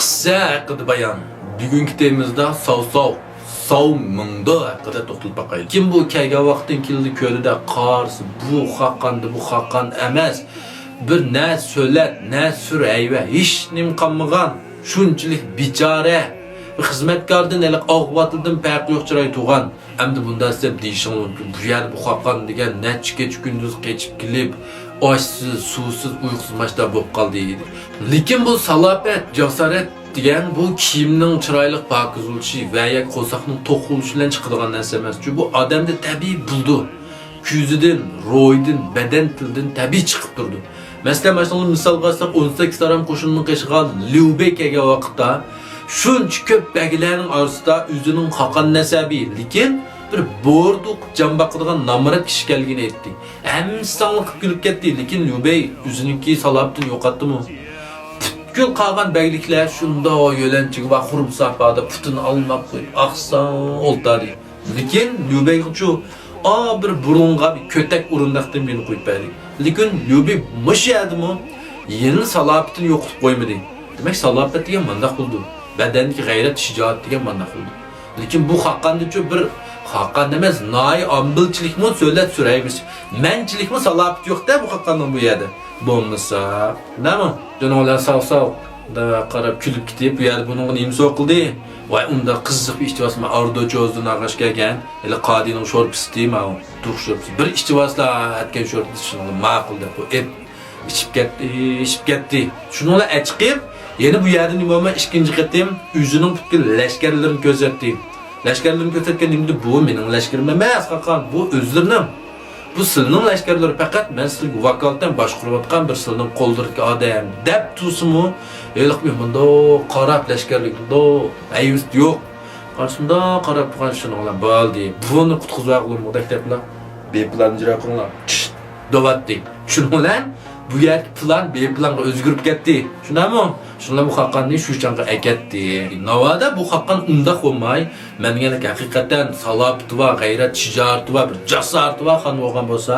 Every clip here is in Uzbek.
qissa haqida bayon. Bugungi temamizda sov mingda haqida to'xtalib baqaylik. Kim bu kelgan vaqtdan keldi ko'lida qarsi bu haqqan emas. Bir ne söylet, ne süreyve, hiç nim kalmagan, şunçilik biçare, bir hizmetkardan elik ağvatıldan pek yok çıray tuğan. Hem de bunda size deyişin mümkün, bu yer bu haqqan degen, neçi geç gündüz geçip gelip, açsız, susuz, uykusuz maçta bop kaldı edi. Lekin bu salapet, cesaret degen bu kiyimning chiroyli pakizulchi va ya qo'saqning to'qilishi bilan chiqadigan narsa emas. Çünkü bu odamda tabiiy buldu. Ko'zidan, ro'yidan, badan tilidan tabiiy chiqib turdi. Mesela misal qilsak 18 taram qo'shinning qeshigan Liubek kelgan vaqtda shuncha ko'p baglarning orasida o'zining haqqan nasabi, lekin bir bo'rduq jambaqadigan namrat kishi kelganini aytdi. Hammasi sangli qilib kulib ketdi, lekin Liubek o'zininki salobdan yo'qotdimi? Gül qalğan bəyliklər şunda o yölənciq və xurum sahpada putunu almaq qoyub axsan oltadı. Lekin Liubekçu bir burunğa bir kötek urundaqdan beni qoyub bəydi. Lekin Liubek mış yadımı yeni salabetini yoxutub qoymadı. Demək salabet degan mandaq buldu. Bədəndəki qeyrət, şicaat degan mandaq buldu. Lekin bu haqqandaçu bir haqqan emas, nay ambilçilikmi söylət sürəyimiz. Mənçilikmi salabet yox da bu haqqanın bu yerdə. Bo'lmasa, nima? Jonolar sağ da qarab kulib ketib, bu yerda buningni nima so'qildi? Voy, unda qiziq bir ishtivasmi Ardo Jo'zdan ag'ash kelgan, ele qodining sho'rpisi ma, duq sho'rpisi. Bir ishtivaslar atgan sho'rpisi shuni ma'qul deb bu ishib ketdi. Shuninglar achiqib, yana bu yerda nima bo'lma ikkinchi qatim o'zining butkul lashkarlarini ko'rsatdi. Lashkarlarini ko'rsatganimda bu mening lashkarim emas, qaqan, bu o'zlarining. Bu silning lashkarlari faqat men sizga vakolatdan boshqarayotgan bir silning qo'ldiridagi odam deb tusimu, eliq bunda qarab lashkarlikda ayus yo'q. Qarshimda qarab qolishini bilan bo'ldi. Buni qutqizmoqlar deblar. Beplan ijro qilinglar. Dovatdi. Shuning bilan bu yer plan beplanga o'zgarib ketdi. Shunami? Shunlar bu haqqanni shu chanqa akatdi. Navada bu haqqan undaq bo'lmay, menga haqiqatan salobati va g'ayrat, shijoati va bir jasorati va xon bo'lgan bo'lsa,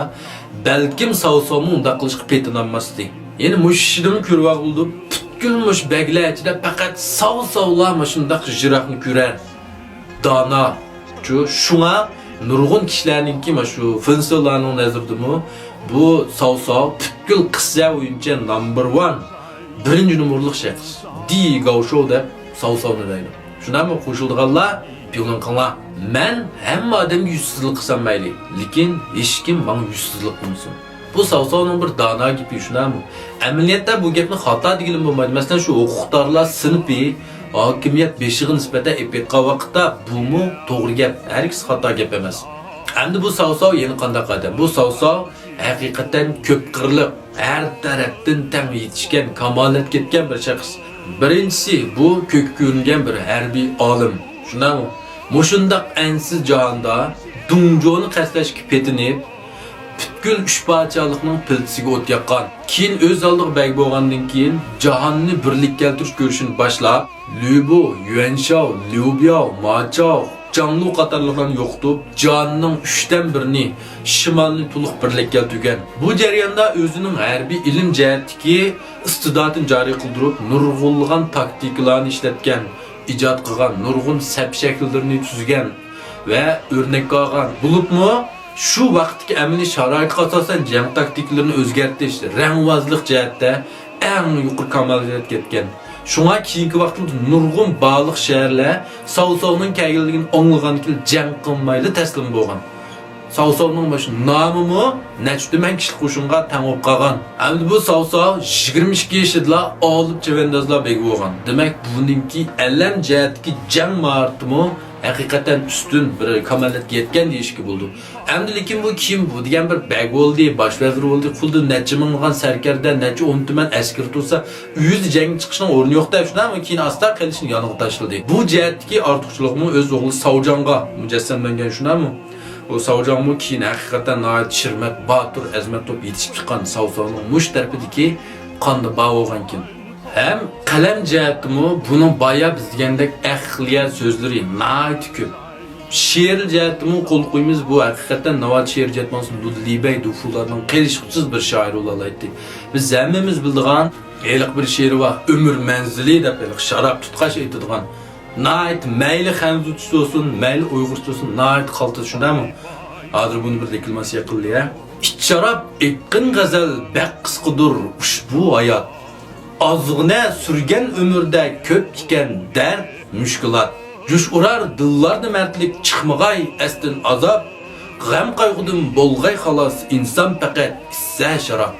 balkim savsomu undaq qilishga petinolmasdi. Ya'ni mushishini ko'rib oldi. Butkul mush baglar ichida faqat savsovlar shundaq jiroqni ko'rar. Dana. Shunga nurg'un kishilarningki shu finsillarning nazaridimi bu savsov butkul qissa o'yincha number 1 birinci numaralı şəxs Di Gaucho deb savsovni deydi. Shunami qo'shildiganlar bilin qilinglar. Men hamma odamga yuzsizlik qilsam mayli, lekin hech kim menga yuzsizlik qilmasin. Bu savsovning bir dana gipi shunami. Amaliyotda bu gapni xato deganim bo'lmaydi. Masalan, shu o'qituvchilar sinfi hokimiyat beshiga nisbatan epetqa vaqtda bu to'g'ri gap, hargis xato gap emas. Endi bu savsov yeni qanday qadam. Bu savsov haqiqatan ko'p qirliq, her tarafdan tam yetishgan, kamolat ketgan bir shaxs. Birinchisi bu ko'k ko'ringan bir harbiy olim. Shunami? Mushundaq ansiz jahonda Dunjoni qaslashga petinib, butkul uchparchalikning piltisiga o't yaqqan. Keyin o'z oldiga bag bo'lgandan keyin jahonni birlik keltirish ko'rishini boshlab, Lübo, Yuanshao, Liubiao, Machao canlı qatarlarını yoxtub, canının 3'ten birini şimalını tuluq birlik keltirgan. Bu jarayonda özünün hərbi ilim cəhətdəki istidatını cari qıldırıb, nurg'unlagan taktikalarını işletgan, icad qilgan, nurg'un sap şəkillərini tüzgan və örnek qalğan. Bulubmu, şu vaqtdagi əmini şəraitə asasən jang taktikalarını özgərtdi. Rəngvazlıq cəhətdə ən yuqur kamaliyat ketgan. Şuna keyingi vaqtda nurg'un baliq shaharlar savsovning kelganligini anglagan kil jang qilmayli taslim bo'lgan. Savsovning başı nomimi nechta man kishi qo'shinga tangib qolgan. Endi bu savsov 22 yoshida olib chavandozlar bek bo'lgan. Demak, buningki alam jihatdagi jang mahoratimi haqiqatan ustun bir kamolatga yetgan deyishga bo'ldi. Endi lekin bu kim bu degan bir bag bo'ldi, bosh vazir bo'ldi, quldi necha ming'an sarkarda, necha 10 tuman askar tursa, uyida jang chiqishning o'rni yo'q deb shunami keyin asta qilishni yoniga tashladi. Bu jihatdagi ortiqchilikmi o'z o'g'li Savjonga mujassamlangan shunami? O Savjonmu keyin haqiqatan noyat shirmat, botur, azmat top yetishib chiqqan savsovning mush tarafidagi qonni bo'lgan kim. Hem kalem cihetimi bunun bayağı biz degandek aqliyat so'zlari nayt ko'p. She'r cihetimi qo'l qo'yimiz bu haqiqatan novat she'r cihetimiz Dudlibey Dufularning qelishqisiz bir shoir bo'laydi. Biz hammamiz bildigan Elik bir şiiri var. Ömür menzili dep elik şarap tutkaş aytadigan. Nait mayli Xanzucha olsun, mayli Uyg'urcha olsun, nait qaltis shundami? Hozir buni bir dekilmasiya qildi ya. İçşarap etkin gazal bek qisqidir ushbu hayot. Ozg'ina surgan umrda ko'p ekan dard, mushkulat. Jush urar dillarda mardlik chiqmag'ay astin azob. G'am qayg'udan bo'lg'ay xolos inson faqat issa sharab.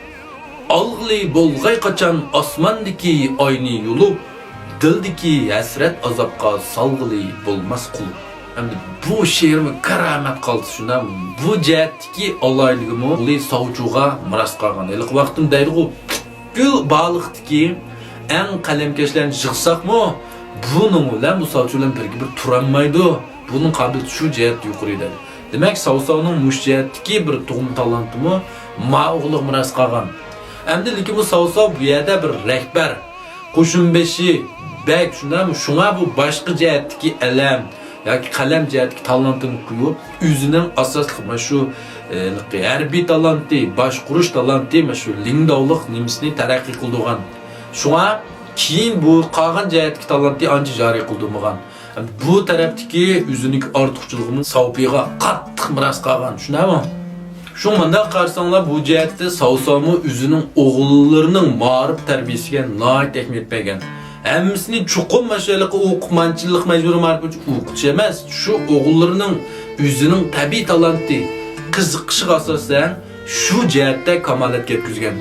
Alg'li bo'lg'ay qachon osmondagi oyni yulub, dildagi hasrat azobga salg'ili bo'lmas qul. Endi bu she'rmi karamat qoldi shundan. Bu jihatdagi Allohligimi uli sovchuga miros qolgan. Eliq vaqtim deydi-ku, gul baliqdiki eng qalamkashlarni yig'saqmi, buning bilan bu sovchular birga bir turolmaydi. Buning qobiliyati shu jihatda yuqori dedi. Demak, Savsovning mush jihatdagi bir tug'um talantimi ma'ug'liq miros qolgan. Endi lekin bu Savsov bu yerda bir rahbar, qo'shinbeshi, bek shundami? Shunga bu boshqa jihatdagi alam yoki qalam jihatdagi talantini qo'yib, o'zining asosli mana shu harbiy talanti, boshqurish talanti, mana shu lingdovlik nimasini taraqqiy qildirgan. Shunga keyin bu qolgan jihatdagi talanti ancha joriy qildirmagan. Bu tarafdagi o'zining ortiqchiligini Savpiga qattiq miros qolgan. Shundami? Şu manda qarasanglar bu jihatda Savsovmi o'zining o'g'illarining ma'rif tarbiyasiga nihoyat ahamiyat bergan. Hammasini chuqur mashaliqi o'qimanchilik majburiy ma'rifat o'qitish emas, shu o'g'illarining o'zining tabiiy talanti, qiziqishiga asosan shu jihatda kamolatga yetkazgan.